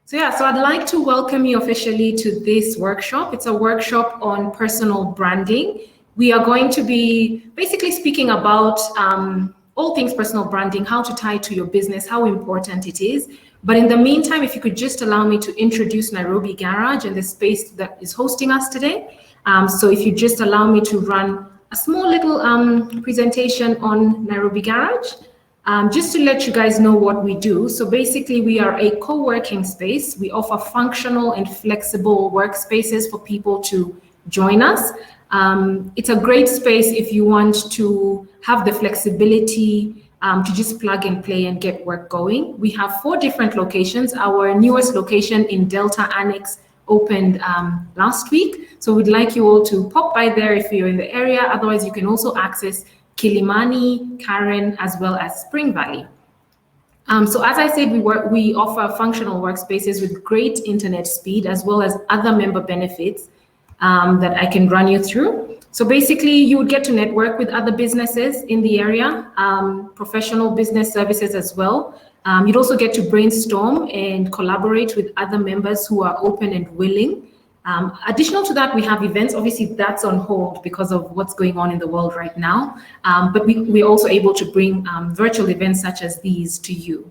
So I'd like to welcome you officially to this workshop. It's a workshop on personal branding. We are going to be basically speaking about all things personal branding, how to tie it to your business, how important it is. But in the meantime, if you could just allow me to introduce Nairobi Garage and the space that is hosting us today. So if you just allow me to run a small little presentation on Nairobi Garage. Just to let you guys know what we do. So basically we are a co-working space. We offer functional and flexible workspaces for people to join us. It's a great space if you want to have the flexibility to just plug and play and get work going. We have 4 different locations. Our newest location in Delta Annex opened last week. So we'd like you all to pop by there if you're in the area. Otherwise, you can also access Kilimani, Karen, as well as Spring Valley. So as I said, we offer functional workspaces with great internet speed, as well as other member benefits that I can run you through. So basically, you would get to network with other businesses in the area, professional business services as well. You'd also get to brainstorm and collaborate with other members who are open and willing. Additional to that, we have events. Obviously, that's on hold because of what's going on in the world right now. But we're also able to bring virtual events such as these to you.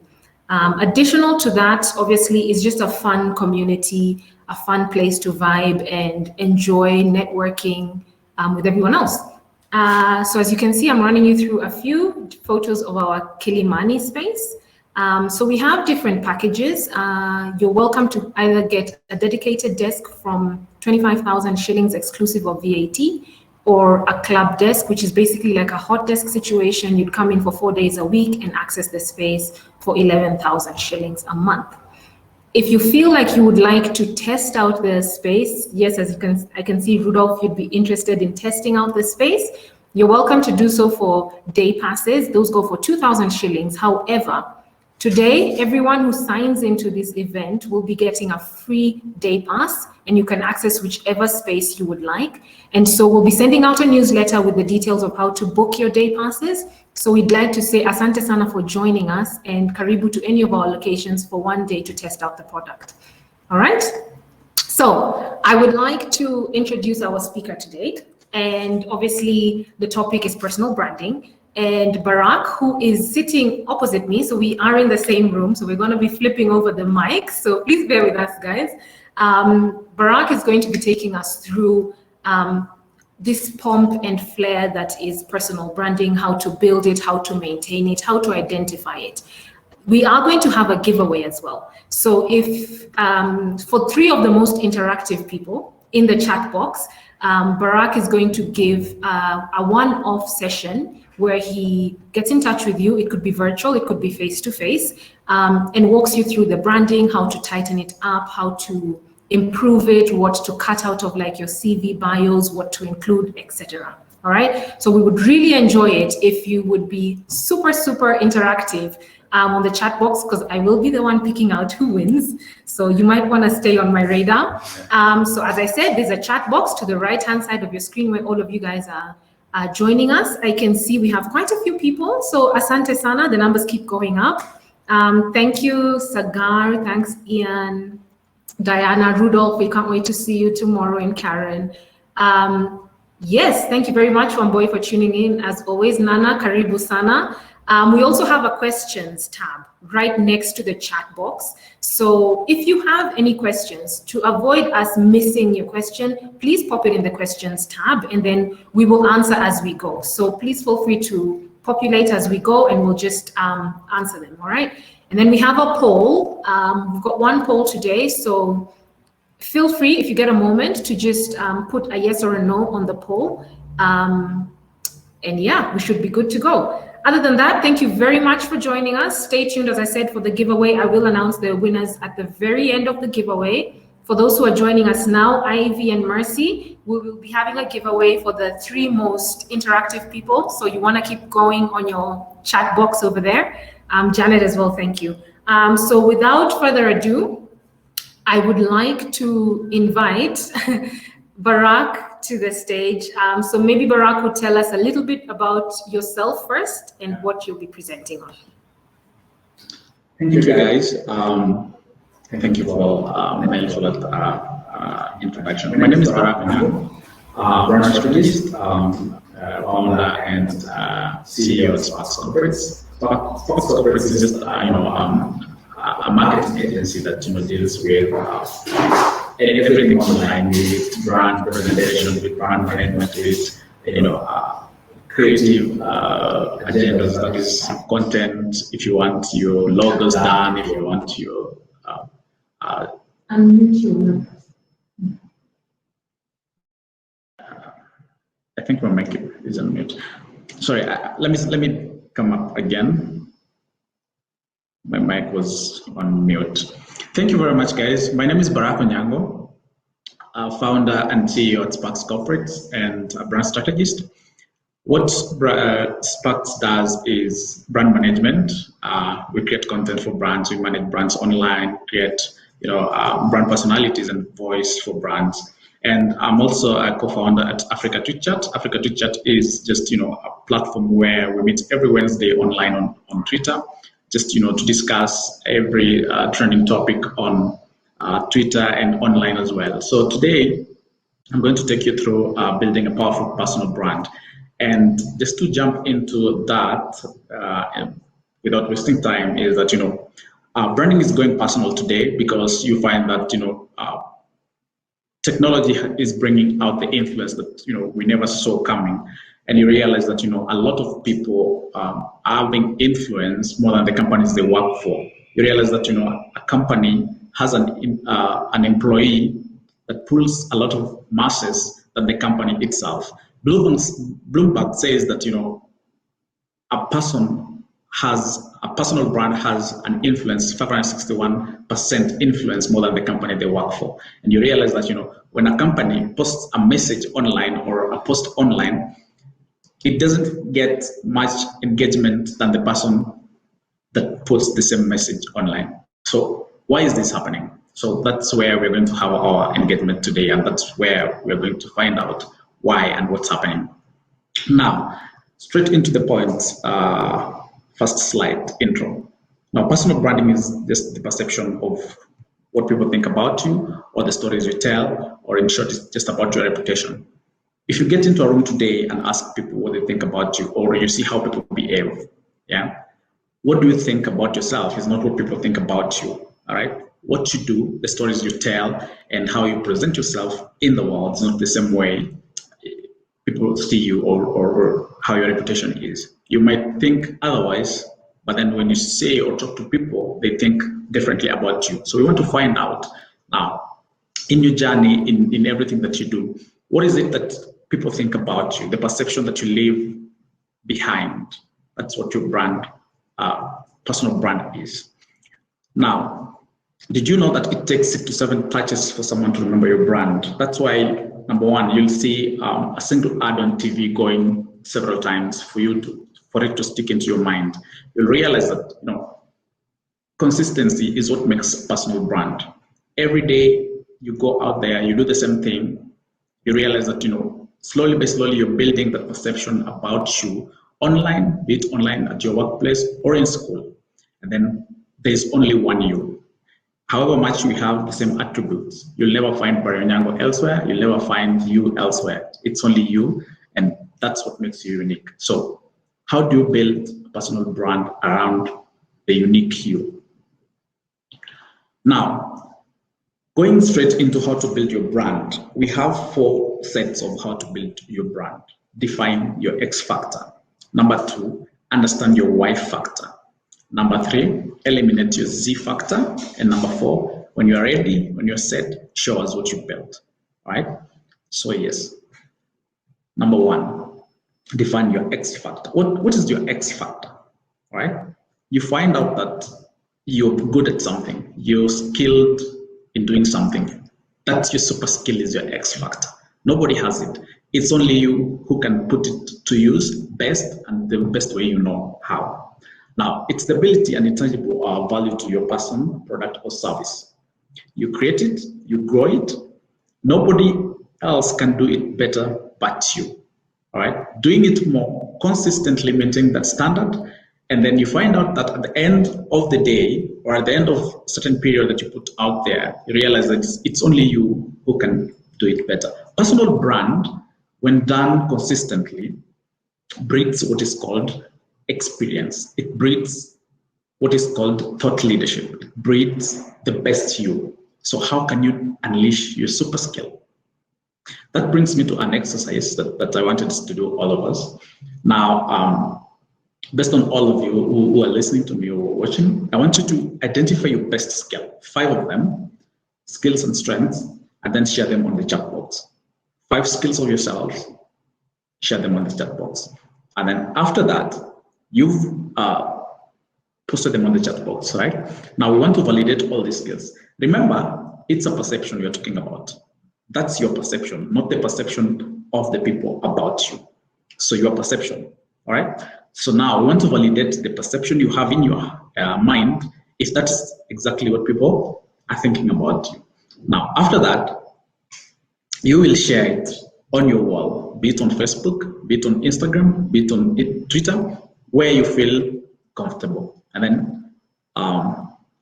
Additional to that, obviously, is just a fun community, a fun place to vibe and enjoy networking with everyone else. So as you can see, I'm running you through a few photos of our Kilimani space. So we have different packages. You're welcome to either get a dedicated desk from 25,000 shillings exclusive of VAT, or a club desk, which is basically like a hot desk situation. You'd come in for 4 days a week and access the space for 11,000 shillings a month. If you feel like you would like to test out the space, yes, as I can see, Rudolph, you'd be interested in testing out the space. You're welcome to do so for day passes. Those go for 2,000 shillings. However, today, everyone who signs into this event will be getting a free day pass, and you can access whichever space you would like. And so we'll be sending out a newsletter with the details of how to book your day passes. So we'd like to say asante sana for joining us, and karibu to any of our locations for 1 day to test out the product. All right. So I would like to introduce our speaker today. And obviously the topic is personal branding. And Barrack, who is sitting opposite me, so we are in the same room, so we're going to be flipping over the mic, so please bear with us, guys. Barrack is going to be taking us through this pomp and flair that is personal branding, how to build it, how to maintain it, how to identify it. We are going to have a giveaway as well. So if for 3 of the most interactive people in the chat box, Barrack is going to give a one-off session where he gets in touch with you. It could be virtual, it could be face-to-face, and walks you through the branding, how to tighten it up, how to improve it, what to cut out of like your CV bios, what to include, etc. All right, so we would really enjoy it if you would be super, super interactive on the chat box, because I will be the one picking out who wins. So you might want to stay on my radar. So as I said, there's a chat box to the right-hand side of your screen where all of you guys are joining us. I can see we have quite a few people. So asante sana, the numbers keep going up. Thank you, Sagar. Thanks, Ian, Diana, Rudolph. We can't wait to see you tomorrow, and Karen. Yes, thank you very much, Wamboy, for tuning in. As always, Nana, karibu sana. We also have a questions tab right next to the chat box. So if you have any questions, to avoid us missing your question, please pop it in the questions tab, and then we will answer as we go. So please feel free to populate as we go, and we'll just answer them, all right? And then we have a poll. We've got 1 poll today, so feel free, if you get a moment, to just put a yes or a no on the poll. And yeah, we should be good to go. Other than that, thank you very much for joining us. Stay tuned, as I said, for the giveaway. I will announce the winners at the very end of the giveaway. For those who are joining us now, Ivy and Mercy, we will be having a giveaway for the 3 most interactive people. So you want to keep going on your chat box over there. Janet as well, thank you. So without further ado, I would like to invite Barrack to the stage. So maybe Barrack would tell us a little bit about yourself first and what you'll be presenting on. Thank you, guys. Thank you for that introduction. My name is Barrack Onyango, brand strategist, founder and CEO at Sparks Corporates. Sparks Corporates is just a marketing agency that deals with everything online, with brand presentation, with brand management, with creative agendas, that is content. If you want your logos done, if you want your unmute your mic. I think my mic is on mute. Sorry, let me come up again. My mic was on mute. Thank you very much, guys. My name is Barrack Onyango, founder and CEO at Sparks Corporates and a brand strategist. What Sparks does is brand management. We create content for brands. We manage brands online, create brand personalities and voice for brands. And I'm also a co-founder at AfricaTweetChat. AfricaTweetChat is just a platform where we meet every Wednesday online on Twitter, just to discuss every trending topic on Twitter and online as well. So today I'm going to take you through building a powerful personal brand. And just to jump into that, without wasting time, is that branding is going personal today, because you find that technology is bringing out the influence that we never saw coming, and you realize that a lot of people are being influenced more than the companies they work for. You realize that a company has an employee that pulls a lot of masses than the company itself. Bloomberg says that a personal brand has an influence, 561% influence more than the company they work for. And you realize that when a company posts a message online or a post online, it doesn't get much engagement than the person that puts the same message online. So why is this happening? So that's where we're going to have our engagement today, and that's where we're going to find out why and what's happening. Now, straight into the point. First slide, intro. Now, personal branding is just the perception of what people think about you, or the stories you tell, or in short, it's just about your reputation. If you get into a room today and ask people what they think about you, or you see how people behave, what do you think about yourself is not what people think about you, all right? What you do, the stories you tell, and how you present yourself in the world is not the same way people see you, or how your reputation is. You might think otherwise, but then when you say or talk to people, they think differently about you. So we want to find out now, in your journey, in everything that you do, what is it that people think about you, the perception that you leave behind. That's what your brand, personal brand is. Now, did you know that it takes 6 to 7 touches for someone to remember your brand? That's why, number one, you'll see a single ad on TV going several times for it to stick into your mind. You'll realize that consistency is what makes a personal brand. Every day you go out there, you do the same thing. You realize that slowly by slowly you're building that perception about you online, be it online at your workplace or in school. And then there's only one you. However much we have the same attributes, you'll never find Barrack Onyango elsewhere, you'll never find you elsewhere. It's only you, and that's what makes you unique. So how do you build a personal brand around the unique you? Now, going straight into how to build your brand, we have 4 sets of how to build your brand. Define your X factor. Number 2, understand your Y factor. Number 3, eliminate your Z factor. And number 4, when you're ready, when you're set, show us what you built. All right? So yes. Number 1, define your X factor. What is your X factor? All right? You find out that you're good at something. You're skilled in doing something. That's your super skill, is your X factor. Nobody has it. It's only you who can put it to use best, and the best way you know how. Now, it's the ability and intangible value to your person, product, or service. You create it, you grow it. Nobody else can do it better but you. All right? Doing it more consistently, maintaining that standard, And then you find out that at the end of the day, or at the end of a certain period that you put out there, you realize that it's only you who can do it better. Personal brand, when done consistently, breeds what is called experience. It breeds what is called thought leadership. It breeds the best you. So how can you unleash your super skill? That brings me to an exercise that I wanted to do, all of us. Now, based on all of you who are listening to me or watching, I want you to identify your best skill, 5 of them, skills and strengths, and then share them on the chat box. 5 skills of yourselves, share them on the chat box. And then after that, you've posted them on the chat box, right? Now we want to validate all these skills. Remember, it's a perception you're talking about. That's your perception, not the perception of the people about you. So your perception, all right? So now we want to validate the perception you have in your mind, if that's exactly what people are thinking about you. Now, after that, you will share it on your wall, be it on Facebook, be it on Instagram, be it on Twitter, where you feel comfortable. And then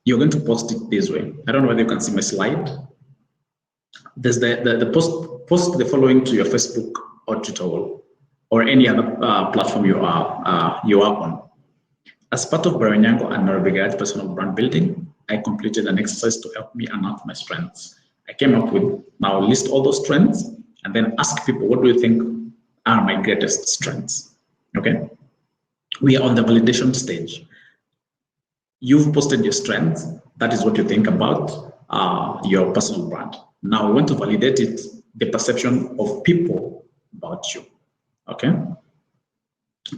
you're going to post it this way. I don't know whether you can see my slide. There's the post the following to your Facebook or Twitter wall, or any other platform you are on. As part of Barrack Onyango and Nairobi Guide Personal Brand Building, I completed an exercise to help me unearth my strengths. I came up with, now list all those strengths and then ask people, what do you think are my greatest strengths? Okay, we are on the validation stage. You've posted your strengths. That is what you think about your personal brand. Now we want to validate it, the perception of people about you. Okay.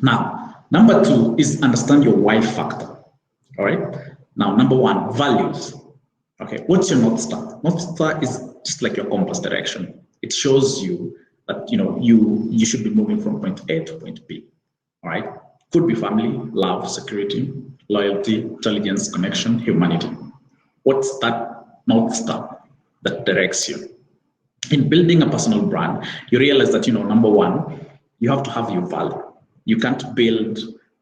Now, number 2 is understand your why factor. All right. Now, number 1, values. Okay. What's your North Star? North Star is just like your compass direction. It shows you that you should be moving from point A to point B. All right. Could be family, love, security, loyalty, intelligence, connection, humanity. What's that North Star that directs you? In building a personal brand, you realize that, number 1, you have to have your value. You can't build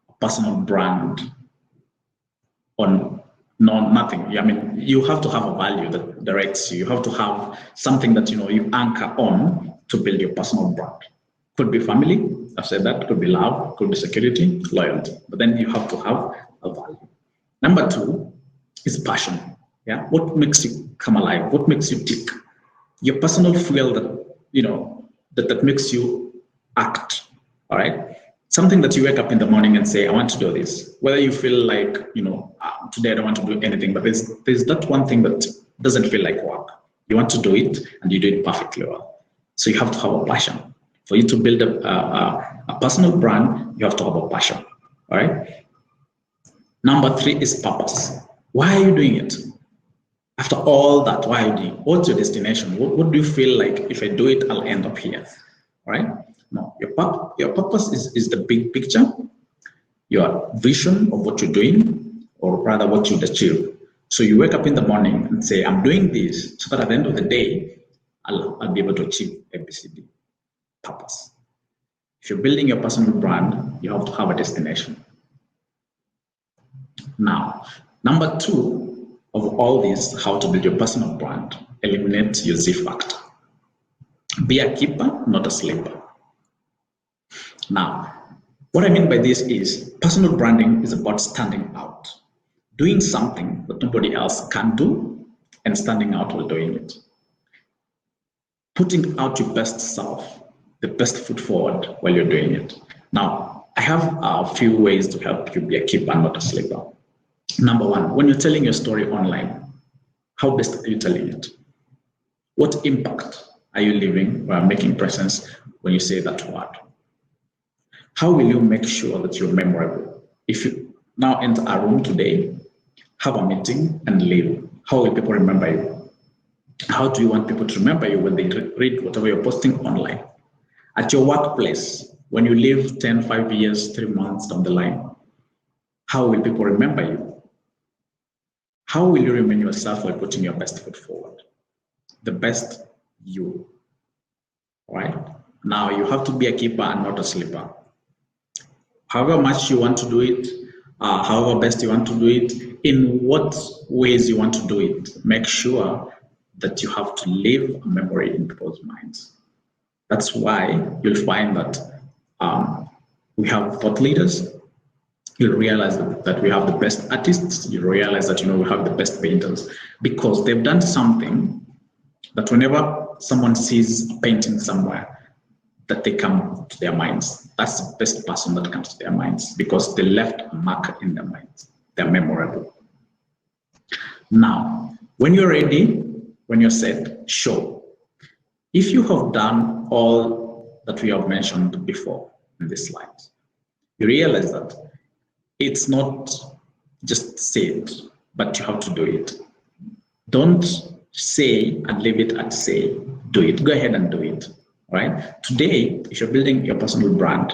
a personal brand on nothing. I mean, you have to have a value that directs you. You have to have something that you anchor on to build your personal brand. Could be family, I've said that, could be love, could be security, loyalty. But then you have to have a value. Number 2 is passion. Yeah, what makes you come alive? What makes you tick? Your personal fuel that makes you act. All right, something that you wake up in the morning and say, I want to do this. Whether you feel like today I don't want to do anything, but there's that one thing that doesn't feel like work. You want to do it and you do it perfectly well. So you have to have a passion. For you to build a personal brand, you have to have a passion. All right. Number 3 is purpose. Why are you doing it? After all that, why are you doing it? What's your destination? What do you feel like if I do it, I'll end up here? All right. No, your purpose is the big picture, your vision of what you're doing, or rather what you'd achieve. So you wake up in the morning and say, I'm doing this so that at the end of the day, I'll be able to achieve ABCD. Purpose. If you're building your personal brand, you have to have a destination. Now, number 2 of all this, how to build your personal brand, eliminate your Z factor. Be a keeper, not a sleeper. Now, what I mean by this is personal branding is about standing out, doing something that nobody else can do, and standing out while doing it. Putting out your best self, the best foot forward while you're doing it. Now, I have a few ways to help you be a keeper, not a sleeper. Number 1, when you're telling your story online, how best are you telling it? What impact are you leaving while making presence when you say that word? How will you make sure that you're memorable? If you now enter a room today, have a meeting and leave, how will people remember you? How do you want people to remember you when they read whatever you're posting online? At your workplace, when you live 10, 5 years, 3 months down the line, how will people remember you? How will you remain yourself while putting your best foot forward? The best you. All right? Now you have to be a keeper and not a sleeper. However much you want to do it, however best you want to do it, in what ways you want to do it. Make sure that you have to leave a memory in people's minds. That's why you'll find that we have thought leaders. You'll realize that we have the best artists. You'll realize that we have the best painters, because they've done something that whenever someone sees a painting somewhere, that they come to their minds. That's the best person that comes to their minds, because they left a mark in their minds. They're memorable. Now, when you're ready, when you're set, show. If you have done all that we have mentioned before in this slide, you realize that it's not just say it, but you have to do it. Don't say and leave it at say. Do it. Go ahead and do it. Right? Today, if you're building your personal brand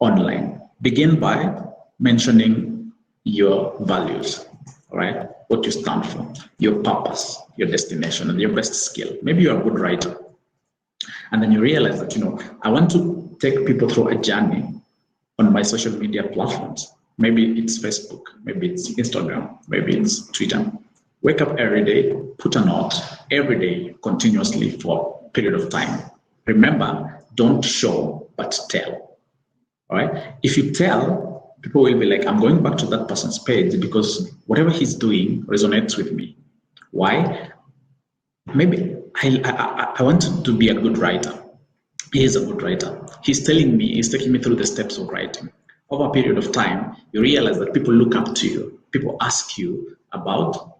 online, begin by mentioning your values, right? What you stand for, your purpose, your destination, and your best skill. Maybe you're a good writer. And then you realize that, I want to take people through a journey on my social media platforms. Maybe it's Facebook, maybe it's Instagram, maybe it's Twitter. Wake up every day, put a note every day, continuously for a period of time. Remember, don't show, but tell. All right? If you tell, people will be like, I'm going back to that person's page because whatever he's doing resonates with me. Why? Maybe I want to be a good writer. He is a good writer. He's telling me, he's taking me through the steps of writing. Over a period of time, you realize that people look up to you. People ask you about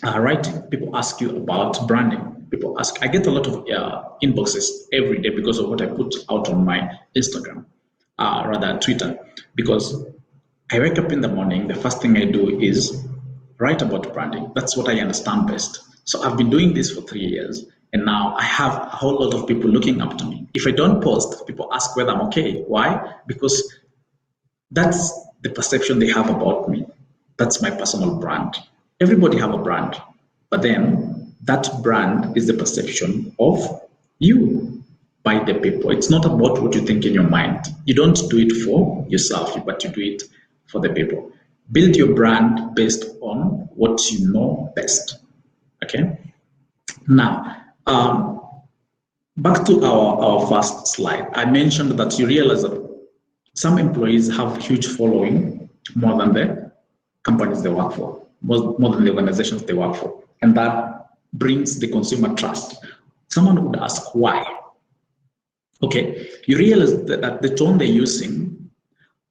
writing. People ask you about branding. People ask, I get a lot of inboxes every day because of what I put out on my Instagram, rather Twitter, because I wake up in the morning, the first thing I do is write about branding. That's what I understand best. So I've been doing this for 3 years, and now I have a whole lot of people looking up to me. If I don't post, people ask whether I'm okay. Why? Because that's the perception they have about me. That's my personal brand. Everybody have a brand, but then that brand is the perception of you by the people. It's not about what you think in your mind. You don't do it for yourself, but you do it for the people. Build your brand based on what you know best. Okay. Now, back to our first slide. I mentioned that you realize that some employees have huge following more than the companies they work for, more than the organizations they work for. And that brings the consumer trust. Someone would ask why. Okay, you realize that the tone they're using,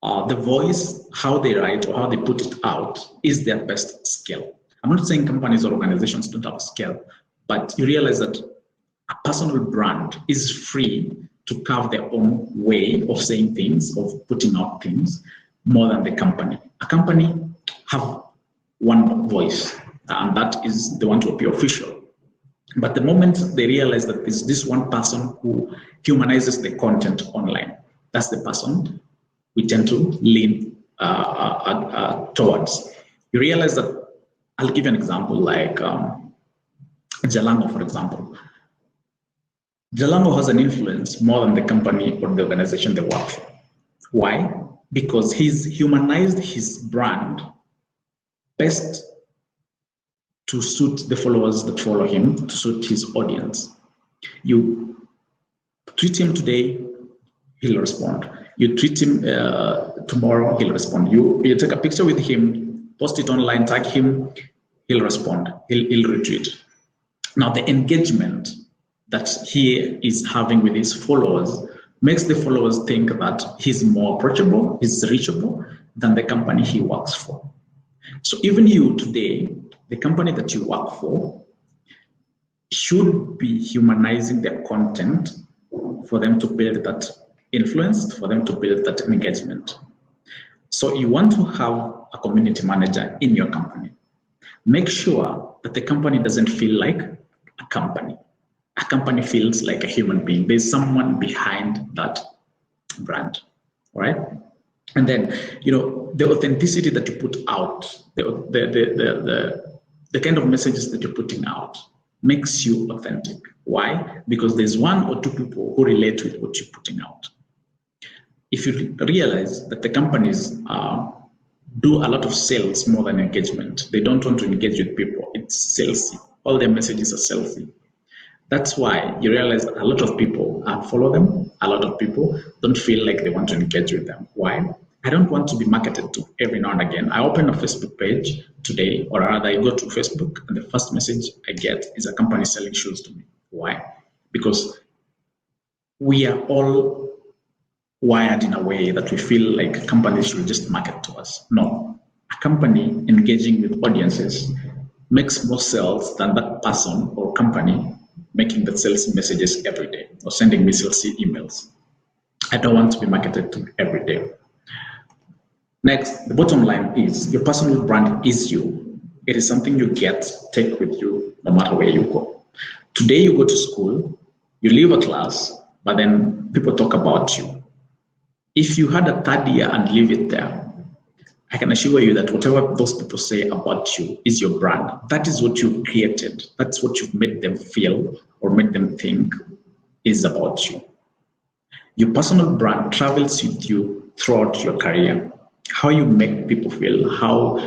the voice, how they write or how they put it out is their best skill. I'm not saying companies or organizations don't have skill, but you realize that a personal brand is free to carve their own way of saying things, of putting out things, more than the company. A company have one voice, and that is the one to appear official. But the moment they realize that there's this one person who humanizes the content online, that's the person we tend to lean towards. You realize that, I'll give you an example, like Jalango, for example. Jalango has an influence more than the company or the organization they work for. Why? Because he's humanized his brand best to suit the followers that follow him, to suit his audience. You tweet him today, he'll respond. You tweet him tomorrow, he'll respond. You take a picture with him, post it online, tag him, he'll respond, he'll retweet. Now the engagement that he is having with his followers makes the followers think that he's more approachable, he's reachable than the company he works for. So even you today, the company that you work for should be humanizing their content for them to build that influence, for them to build that engagement. So you want to have a community manager in your company. Make sure that the company doesn't feel like a company. A company feels like a human being. There's someone behind that brand, right? And then, the authenticity that you put out, the kind of messages that you're putting out makes you authentic. Why? Because there's one or two people who relate with what you're putting out. If you realize that the companies do a lot of sales more than engagement. They don't want to engage with people. It's salesy. All their messages are salesy. That's why you realize that a lot of people follow them. A lot of people don't feel like they want to engage with them. Why? I don't want to be marketed to every now and again. I open a Facebook page today, or rather I go to Facebook and the first message I get is a company selling shoes to me. Why? Because we are all wired in a way that we feel like companies should just market to us. No, a company engaging with audiences makes more sales than that person or company making the sales messages every day or sending me salesy emails. I don't want to be marketed to every day. Next, the bottom line is your personal brand is you. It is something you take with you no matter where you go. Today you go to school, you leave a class, but then people talk about you. If you had a third year and leave it there, I can assure you that whatever those people say about you is your brand. That is what you created. That's what you've made them feel or made them think is about you. Your personal brand travels with you throughout your career. How you make people feel, how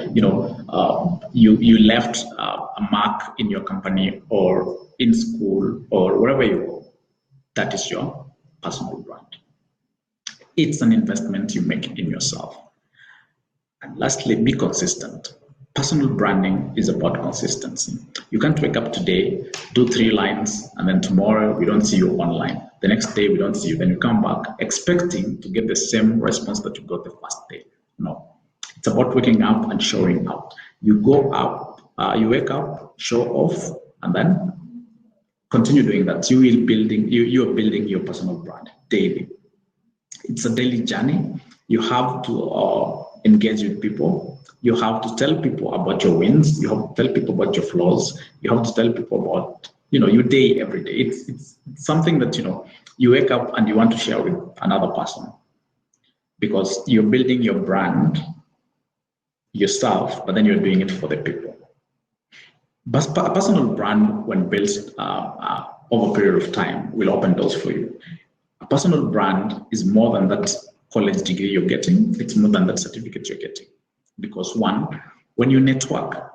you left a mark in your company or in school or wherever you go. That is your personal brand. It's an investment you make in yourself. And lastly, be consistent. Personal branding is about consistency. You can't wake up today, do 3 lines, and then tomorrow we don't see you online. The next day we don't see you. Then you come back expecting to get the same response that you got the first day. No. It's about waking up and showing up. You go up, you wake up, show off, and then continue doing that. You are building your personal brand daily. It's a daily journey. You have to engage with people. You have to tell people about your wins. You have to tell people about your flaws. You have to tell people about your day every day. It's something that you wake up and you want to share with another person because you're building your brand yourself, but then you're doing it for the people. But a personal brand, when built over a period of time, will open doors for you. A personal brand is more than that college degree you're getting. It's more than that certificate you're getting. Because one, when you network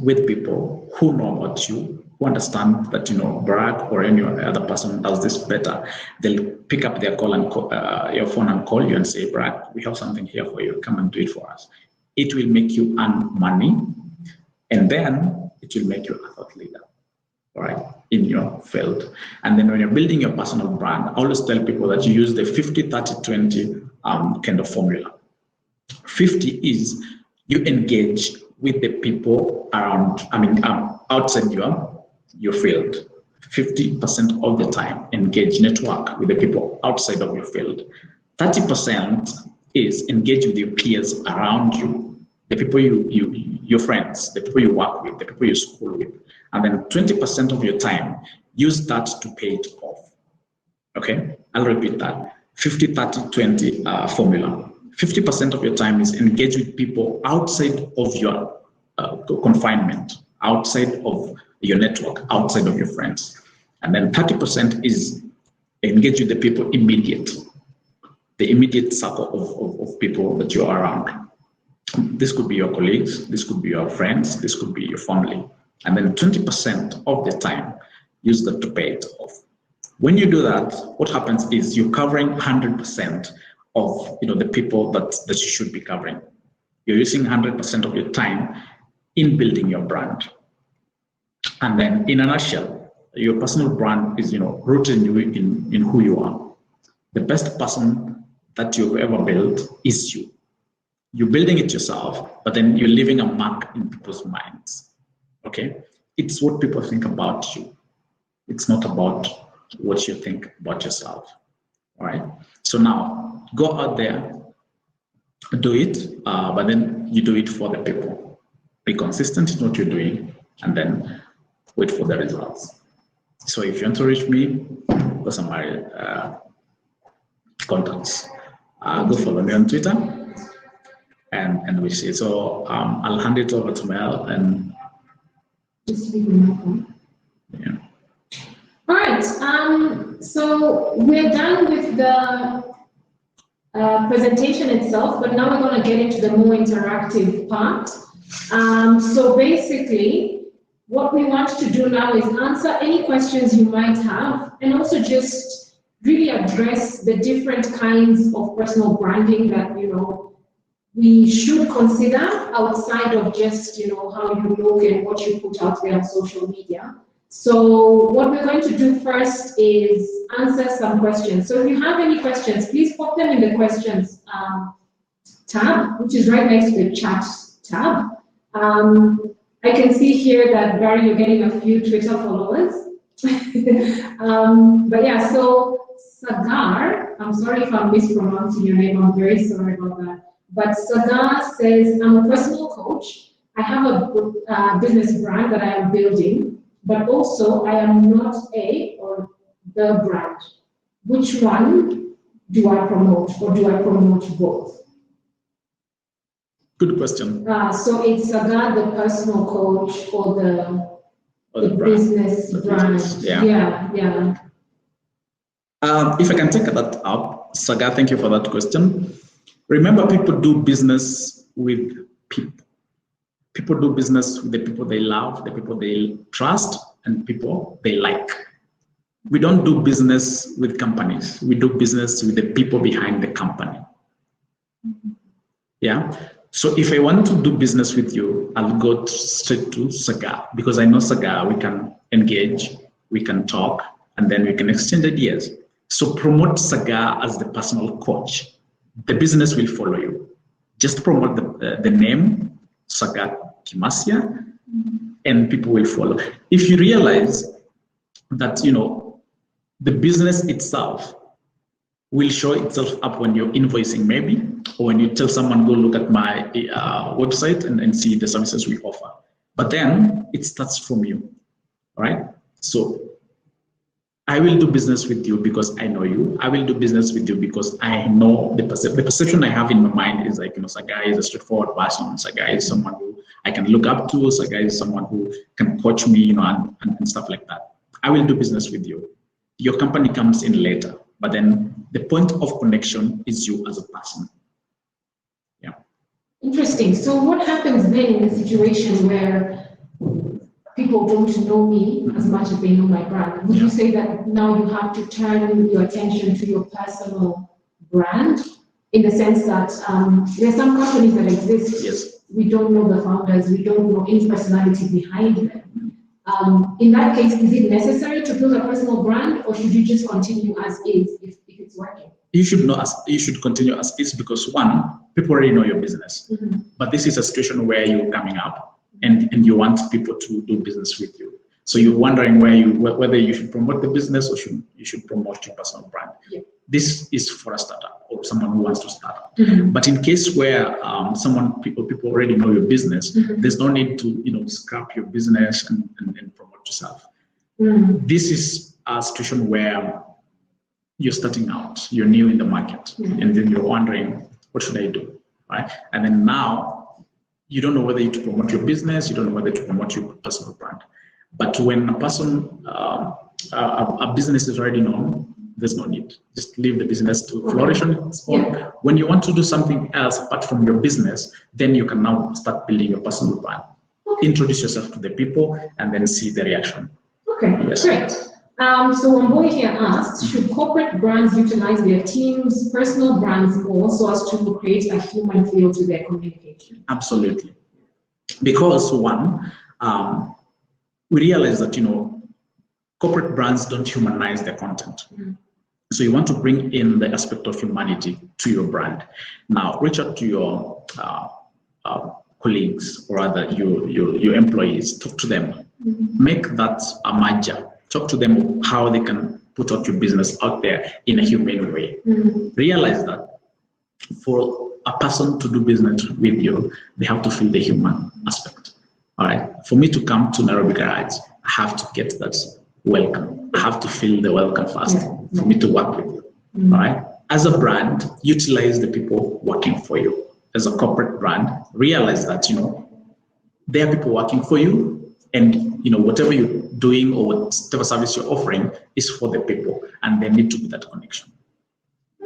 with people who know about you, who understand that Barrack or any other person does this better, they'll pick up their call and your phone and call you and say, Barrack, we have something here for you. Come and do it for us. It will make you earn money, and then it will make you a thought leader, all right, in your field. And then when you're building your personal brand, I always tell people that you use the 50-30-20 kind of formula. 50 is you engage with the people around, outside your field. 50% of the time, engage, network with the people outside of your field. 30% is engage with your peers around you, the people your friends, the people you work with, the people you school with. And then 20% of your time, use that to pay it off. Okay, I'll repeat that. 50-30-20 formula. 50% of your time is engage with people outside of your confinement, outside of your network, outside of your friends. And then 30% is engage with the people the immediate circle of people that you're around. This could be your colleagues, this could be your friends, this could be your family. And then 20% of the time, use that to pay it off. When you do that, what happens is you're covering 100% of the people that you should be covering. You're using 100% of your time in building your brand. And then in a nutshell, your personal brand is rooted in who you are. The best person that you've ever built is you. You're building it yourself, but then you're leaving a mark in people's minds. Okay? It's what people think about you. It's not about what you think about yourself. All right? So now, go out there, do it, but then you do it for the people. Be consistent in what you're doing, and then wait for the results. So if you want to reach me, those are my contacts. Go follow me on Twitter, and we see. So I'll hand it over to Mel and. Yeah. All right. So we're done with the presentation itself, but now we're going to get into the more interactive part. So basically, what we want to do now is answer any questions you might have, and also just really address the different kinds of personal branding that, we should consider outside of just, how you look and what you put out there on social media. So what we're going to do first is answer some questions. So if you have any questions, please pop them in the questions tab, which is right next to the chat tab. I can see here that, Barry, you're getting a few Twitter followers. But yeah, so Sagar, I'm sorry if I'm mispronouncing your name, I'm very sorry about that. But Sagar says, I'm a personal coach. I have a business brand that I am building, but also I am not a or the brand. Which one do I promote, or do I promote both? Good question. So it's Sagar, the personal coach, or the business brand. Yeah. If I can take that up, Sagar, thank you for that question. Remember, people do business with people. People do business with the people they love, the people they trust, and people they like. We don't do business with companies. We do business with the people behind the company. Yeah. So if I want to do business with you, I'll go straight to Sagar, because I know Sagar, we can engage, we can talk, and then we can exchange ideas. So promote Sagar as the personal coach. The business will follow you. Just promote the name, Sagar Kimasia, and people will follow. If you realize that, the business itself will show itself up when you're invoicing, maybe, or when you tell someone, go look at my website and see the services we offer. But then it starts from you, all right? So I will do business with you because I know you. I will do business with you because I know the perception I have in my mind is like, Sagar is a straightforward person. Sagar is someone who I can look up to. Sagar is someone who can coach me, and stuff like that. I will do business with you. Your company comes in later, but then the point of connection is you as a person. Yeah. Interesting. So what happens then in a situation where people don't know me as much as they know my brand? Would you say that now you have to turn your attention to your personal brand, in the sense that there are some companies that exist, yes, we don't know the founders, we don't know any personality behind them. In that case, is it necessary to build a personal brand, or should you just continue as is if it's working? You should continue as is, because one, people already know your business. But this is a situation where you're coming up and you want people to do business with you. So you're wondering whether you should promote the business or you should promote your personal brand. Yeah. This is for a startup or someone who wants to start. But in case where people already know your business, there's no need to scrap your business and promote yourself. This is a situation where you're starting out, you're new in the market, and then you're wondering, what should I do, right? And then now you don't know whether to promote your business, you don't know whether to promote your personal brand. But when a person, a business is already known, there's no need. Just leave the business to flourish on its own. Yeah. When you want to do something else apart from your business, then you can now start building your personal brand. Introduce yourself to the people and then see the reaction. Okay, yes. Great. So Wamboi here asks, should corporate brands utilize their team's personal brands more so as to create a human feel to their communication? Absolutely. Because one, we realize that, corporate brands don't humanize their content. So you want to bring in the aspect of humanity to your brand. Now, reach out to your colleagues, or rather your employees, talk to them. Make that a merger. Talk to them how they can put out your business out there in a humane way. Realize that for a person to do business with you, they have to feel the human aspect. All right. For me to come to Nairobi Garage, I have to get that welcome. I have to feel the welcome first for me to work with you. All right. As a brand, utilize the people working for you. As a corporate brand, realize that there are people working for you, and whatever you're doing or whatever service you're offering is for the people, and there need to be that connection.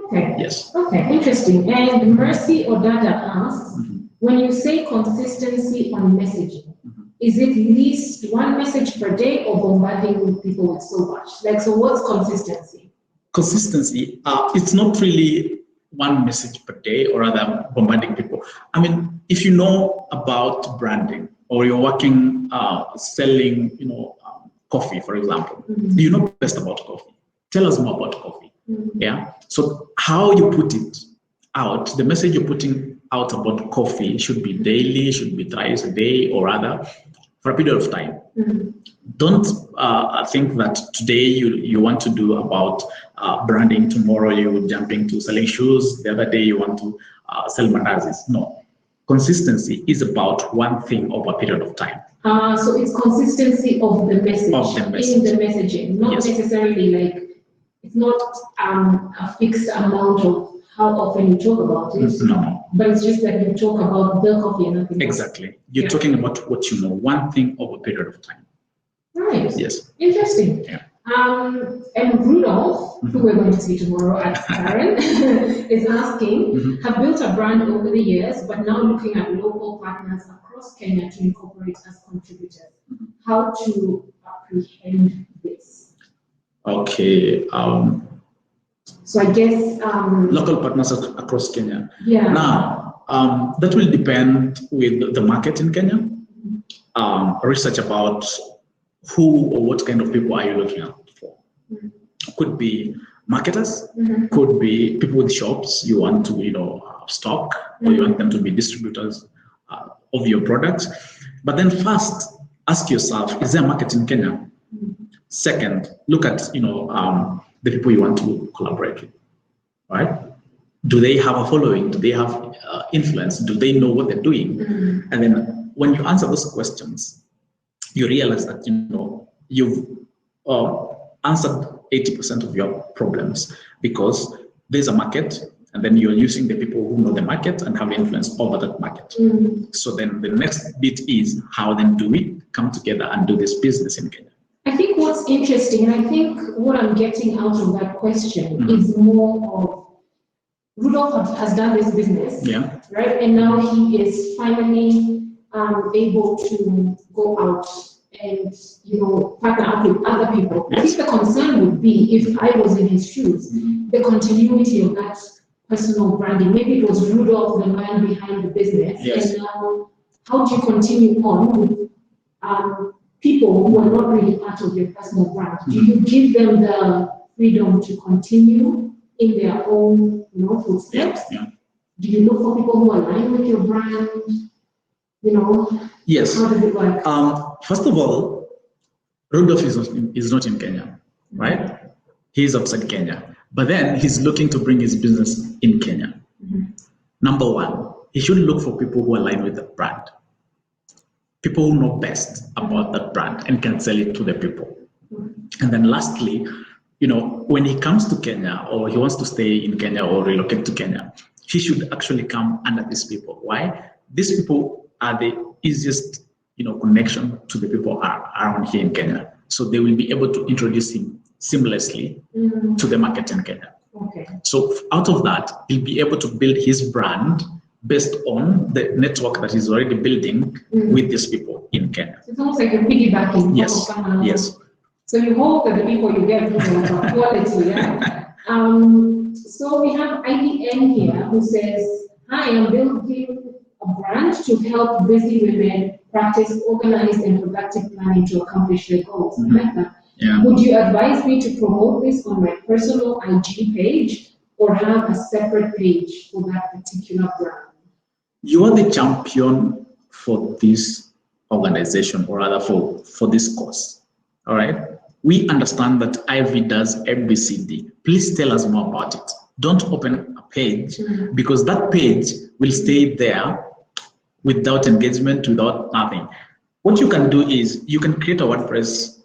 Okay. Yes. Okay, interesting. And Mercy Odada asks, when you say consistency on messaging, is it at least one message per day or bombarding people with so much? Like, so what's consistency? Consistency, it's not really one message per day or rather bombarding people. I mean, if you know about branding or you're working, selling, coffee, for example, you know best about coffee. Tell us more about coffee. Yeah. So how you put it out, the message you're putting out about coffee should be daily, should be thrice a day, or rather for a period of time. Don't think that today you want to do about branding, tomorrow you jump into selling shoes, the other day you want to sell mandazis. No. Consistency is about one thing over a period of time. So it's consistency of the message, in the messaging, not necessarily like, it's not a fixed amount of how often you talk about it. No. But it's just that you talk about the coffee and nothing else. Exactly. You're talking about what you know, one thing over a period of time. Right. Yes. Interesting. Yeah. And Rudolph, who we're going to see tomorrow at Karen, is asking, have built a brand over the years, but now looking at local partners across Kenya to incorporate as contributors. How to apprehend this? Okay. So I guess local partners across Kenya. Yeah. Now, that will depend with the market in Kenya. Research about who or what kind of people are you looking out for. Could be marketers, could be people with shops you want to stock, or you want them to be distributors of your products. But then first, ask yourself, is there a market in Kenya? Second, look at the people you want to collaborate with, right? Do they have a following? Do they have influence? Do they know what they're doing? And then when you answer those questions, you realize that you've answered 80% of your problems, because there's a market, and then you're using the people who know the market and have influence over that market. So then the next bit is, how then do we come together and do this business in Kenya? I think what's interesting, and I think what I'm getting out of that question is more of, Rudolph has done this business, right? And now he is finally able to go out and partner up with other people. I think the concern would be, if I was in his shoes, the continuity of that personal branding. Maybe it was Rudolph, the man behind the business, and now how do you continue on with people who are not really part of your personal brand? Do you give them the freedom to continue in their own footsteps? Do you look for people who align with your brand? Yes. How does it work? First of all, Rudolph is not in Kenya, right? He's outside Kenya. But then he's looking to bring his business in Kenya. Number one, he should look for people who align with the brand. People who know best about that brand and can sell it to the people. And then lastly, when he comes to Kenya, or he wants to stay in Kenya or relocate to Kenya, he should actually come under these people. Why? These people are the easiest, connection to the people around here in Kenya. So they will be able to introduce him seamlessly to the market in Kenya. Okay. So out of that, he'll be able to build his brand based on the network that he's already building with these people in Kenya. So it's almost like a piggybacking. Yes. Yes. So you hope that the people you get are quality, yeah? So we have IDN here who says, hi, I'm building a brand to help busy women practice organized and productive planning to accomplish their goals. I like that. Yeah. Would you advise me to promote this on my personal IG page, or have a separate page for that particular brand? You are the champion for this organization, or rather for this course. All right. We understand that Ivy does ABCD. Please tell us more about it. Don't open a page, because that page will stay there without engagement, without nothing. What you can do is you can create a WordPress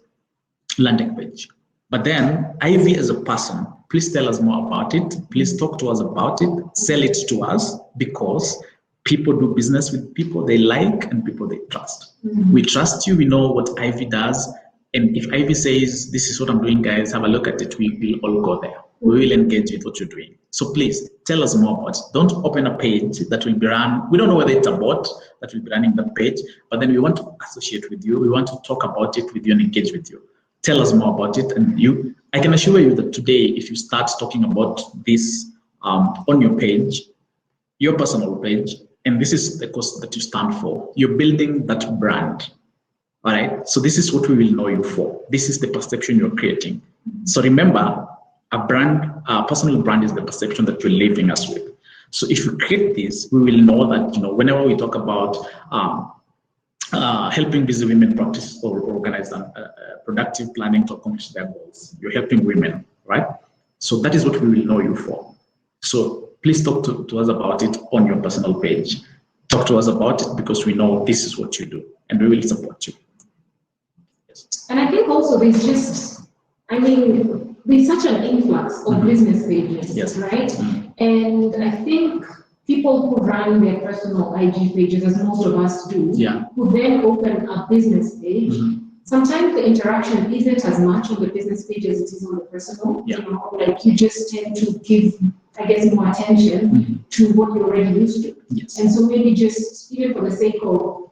landing page. But then Ivy as a person, please tell us more about it. Please talk to us about it. Sell it to us, because people do business with people they like and people they trust. We trust you. We know what Ivy does. And if Ivy says, this is what I'm doing, guys, have a look at it, we will all go there. We will engage with what you're doing. So please tell us more about it. Don't open a page that will be run. We don't know whether it's a bot that will be running the page, but then we want to associate with you. We want to talk about it with you and engage with you. Tell us more about it. And I can assure you that today, if you start talking about this on your page, your personal page, and this is the cause that you stand for, you're building that brand. All right. So this is what we will know you for. This is the perception you're creating. So remember, a personal brand is the perception that you're leaving us with. So if you create this, we will know that, whenever we talk about helping busy women practice or organize productive planning to accomplish their goals, you're helping women, right? So that is what we will know you for. So please talk to us about it on your personal page. Talk to us about it because we know this is what you do and we will support you. Yes. And I think also there's such an influx of business pages, yes. right? And I think people who run their personal IG pages, as most of us do, who then open a business page, sometimes the interaction isn't as much on the business page as it is on the personal. Like you just tend to give, I guess, more attention to what you're already used to. Yes. And so maybe just, even for the sake of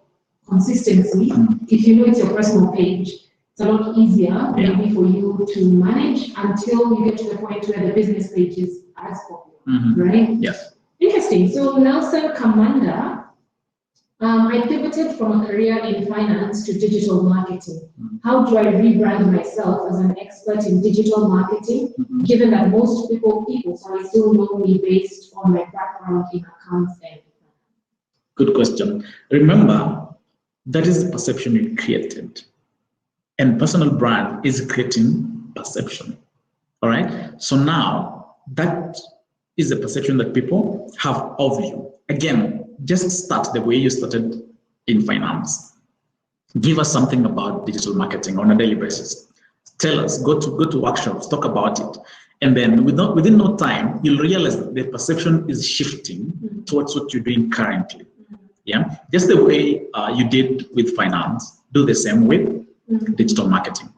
consistency, if you know it's your personal page, it's a lot easier maybe for you to manage until you get to the point where the business page is as popular, right? Yes. Interesting. So Nelson Kamanda, I pivoted from a career in finance to digital marketing. How do I rebrand myself as an expert in digital marketing, given that most people still know me based on my background in accounts and Good question. Remember, that is the perception you created. And personal brand is creating perception. All right. So now that is the perception that people have of you. Again, just start the way you started in finance. Give us something about digital marketing on a daily basis. Tell us, go to workshops, talk about it. And then within no time, you'll realize that the perception is shifting towards what you're doing currently. Yeah. Just the way you did with finance, do the same with digital marketing.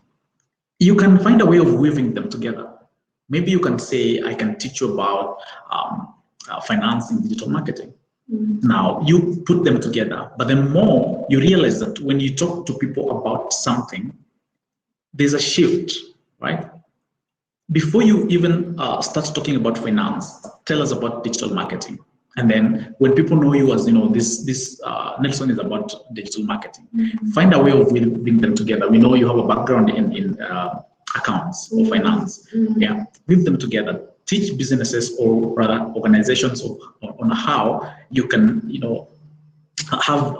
You can find a way of weaving them together. Maybe you can say, I can teach you about finance in digital marketing. Now you put them together, but the more you realize that when you talk to people about something, there's a shift, right? Before you even start talking about finance, tell us about digital marketing. And then when people know you as, this Nelson is about digital marketing, find a way of weaving them together. We know you have a background in accounts or finance. Yeah, weave them together. Teach businesses or rather organizations on how you can, have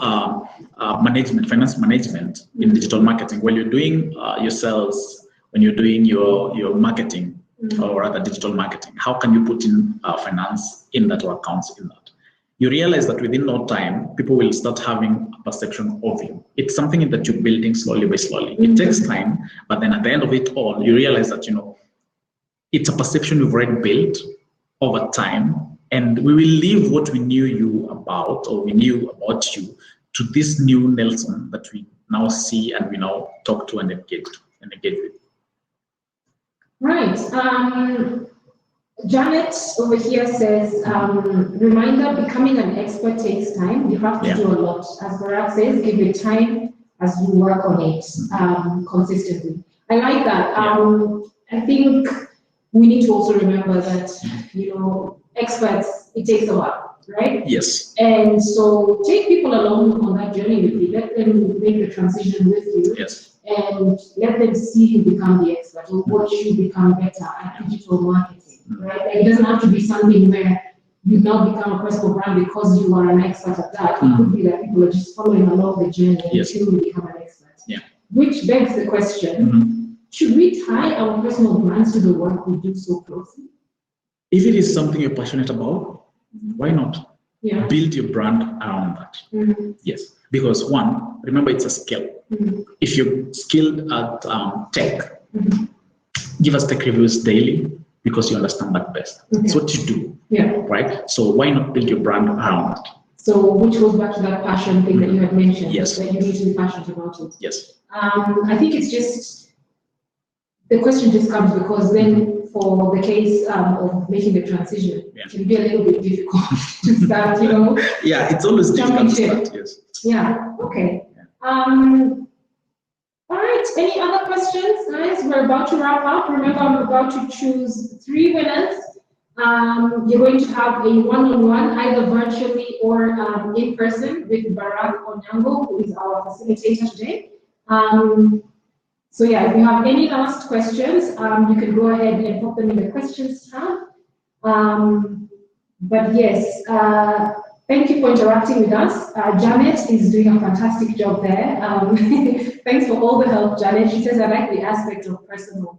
finance management in digital marketing. When you're doing your sales, when you're doing your marketing, or rather digital marketing, how can you put in finance in that or accounts in that? You realize that within no time, people will start having a perception of you. It's something that you're building slowly by slowly. It takes time, but then at the end of it all, you realize that, it's a perception we've already built over time, and we will leave what we knew you about, or we knew about you, to this new Nelson that we now see and we now talk to and engage with. Right. Janet over here says, reminder, becoming an expert takes time. You have to do a lot. As Barrack says, give it time as you work on it consistently. I like that. I think we need to also remember that, experts, it takes a while, right? Yes. And so take people along on that journey with you. Let them make the transition with you. Yes. And let them see you become the expert or watch you become better at digital marketing, right? Like it doesn't have to be something where you now become a personal brand because you are an expert at that. It could be that people are just following along the journey until you become an expert. Yeah. Which begs the question, should we tie our personal brands to the work we do so closely? If it is something you're passionate about, why not? Yeah. Build your brand around that. Yes. Because one, remember it's a skill. If you're skilled at tech, give us tech reviews daily because you understand that best. It's what you do, right? So why not build your brand around that? So which goes back to that passion thing that you had mentioned, yes, that you need to be passionate about it. Yes. I think it's just, the question just comes because then for the case of making the transition. Yeah. It can be a little bit difficult to start, you know. Yeah, it's always difficult to start, yes. Yeah, okay. All right, any other questions, guys? We're about to wrap up. Remember, I'm about to choose 3 winners. You're going to have a one-on-one, either virtually or in person, with Barrack Onyango, who is our facilitator today. So yeah, if you have any last questions, you can go ahead and put them in the questions tab. But yes, thank you for interacting with us. Janet is doing a fantastic job there. Thanks for all the help, Janet. She says, I like the aspect of personal.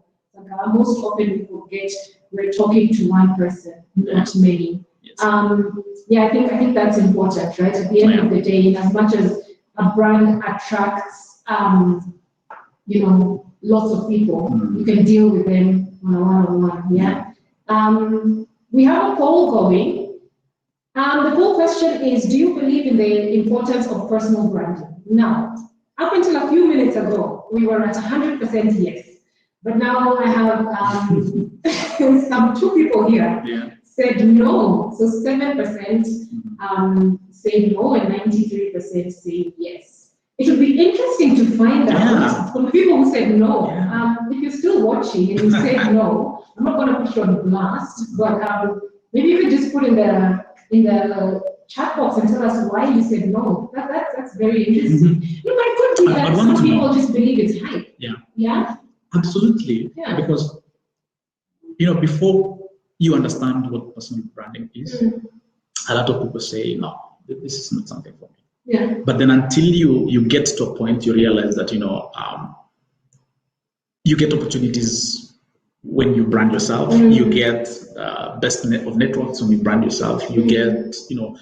Most often we forget we're talking to one person, not many. Yes. Yeah, I think that's important, right? At the end of the day, in as much as a brand attracts, you know, lots of people, you can deal with them on a one-on-one. Yeah. We have a poll going. The poll question is: do you believe in the importance of personal branding? Now, up until a few minutes ago, we were at 100% yes. But now I have some 2 people here said no. So 7% say no and 93% say yes. It would be interesting to find out from the people who said no. If you're still watching and you said no, I'm not going to put you on blast, but maybe you could just put in the chat box and tell us why you said no. That's very interesting. But it could be that some people just believe it's hype. Yeah. Absolutely. Yeah. Because, you know, before you understand what personal branding is, a lot of people say, no, this is not something for me. Yeah. But then until you get to a point, you realize that, you know, you get opportunities when you brand yourself. You get best of networks when you brand yourself. You get, you know,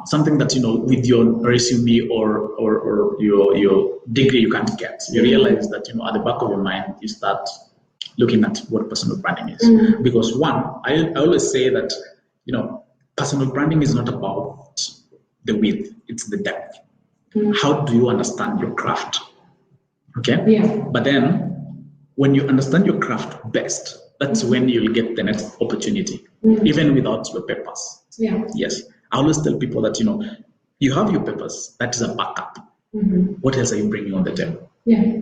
something that, you know, with your resume or your degree you can't get. You realize that, you know, at the back of your mind, you start looking at what personal branding is. Because one, I always say that, you know, personal branding is not about the width, it's the depth. How do you understand your craft? Okay? Yeah. But then when you understand your craft best, that's when you'll get the next opportunity, even without your papers. Yeah. Yes. I always tell people that, you know, you have your papers, that is a backup. What else are you bringing on the table? Yeah.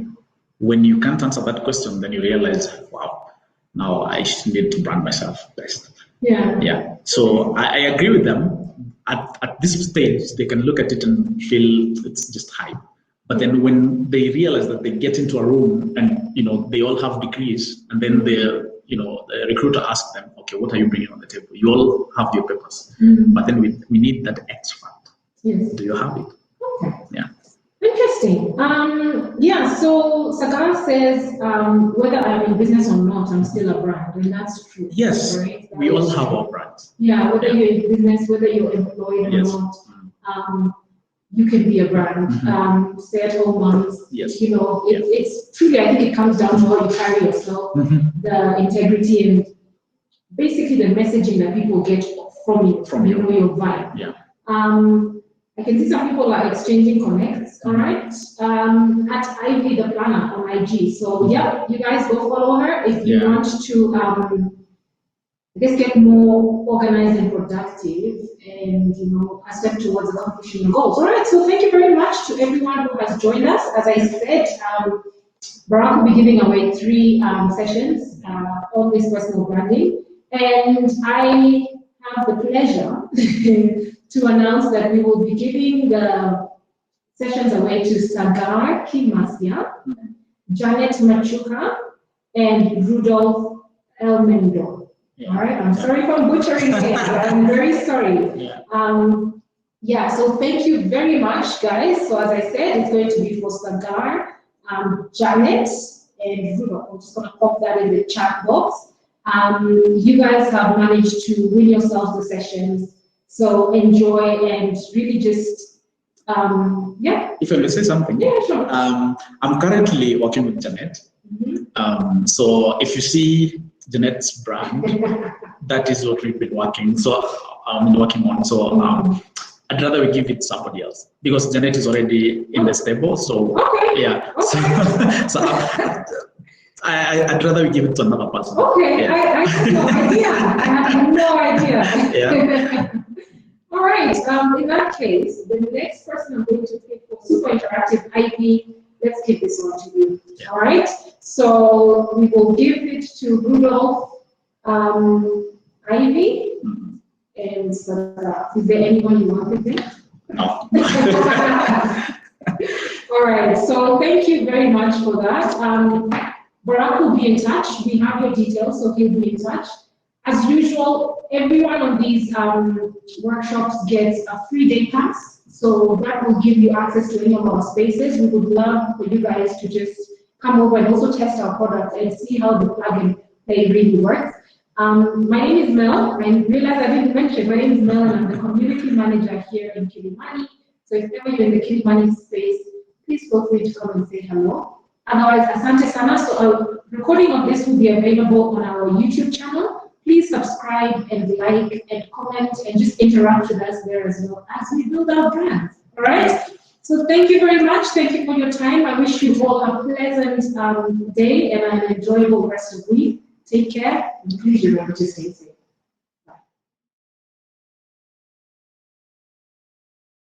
When you can't answer that question, then you realize, wow, now I need to brand myself best. Yeah. Yeah. So I agree with them. At this stage, they can look at it and feel it's just hype. But then when they realize that they get into a room and, you know, they all have degrees, and then the recruiter asks them, okay, what are you bringing on the table? You all have your papers, but then we need that X factor. Yes. Do you have it? Okay. Yeah. Interesting. Yeah, so Sagar says, whether I'm in business or not, I'm still a brand, and that's true. Yes, right? we all have our brands. Yeah, whether you're in business, whether you're employed or not, you can be a brand. Stay-at-home moms, you know, it's truly, I think it comes down to how you carry yourself, the integrity, and basically the messaging that people get from you, you know, your vibe. Yeah. I can see some people are exchanging connects, all right, at Ivy the Planner on IG. So yeah, you guys go follow her if you want to, I guess, get more organized and productive, and, you know, a step towards accomplishing your goals. All right, so thank you very much to everyone who has joined us. As I said, Barrack will be giving away 3 sessions on this personal branding, and I have the pleasure to announce that we will be giving the sessions away to Sagar Kimasya, Janet Machuka, and Rudolph Elmendor. All right, I'm sorry if I'm butchering it, but I'm very sorry. So thank you very much, guys. So as I said, it's going to be for Sagar, Janet, and Rudolph. I'm just going to pop that in the chat box. You guys have managed to win yourselves the sessions. So enjoy and really just, If I may say something. Yeah, sure. I'm currently working with Janet. So if you see Janet's brand, that is what we've been working. So working on. So I'd rather we give it to somebody else because Janet is already in the stable. So yeah. So I'd rather we give it to another person. Okay, yeah. I have no idea. I have no idea. Yeah. All right. In that case, the next person I'm going to pick for super interactive IP, let's give this one to you. Yeah. All right. So we will give it to Rudolph, Ivy, and is there anyone you want to pick? No. All right. So thank you very much for that. Barrack will be in touch. We have your details, so he'll be in touch. As usual, everyone on these workshops gets a free day pass, so that will give you access to any of our spaces. We would love for you guys to just come over and also test our products and see how the plug and play really works. My name is Mel. I realized I didn't mention, my name is Mel and I'm the community manager here in Kilimani. So if ever you're in the Kilimani space, please feel free to come and say hello. Otherwise, asante sana. So a recording of this will be available on our YouTube channel. Please subscribe and like and comment and just interact with us there as well as we build our brand. All right? So thank you very much. Thank you for your time. I wish you all a pleasant day and an enjoyable rest of the week. Take care and please remember to stay safe.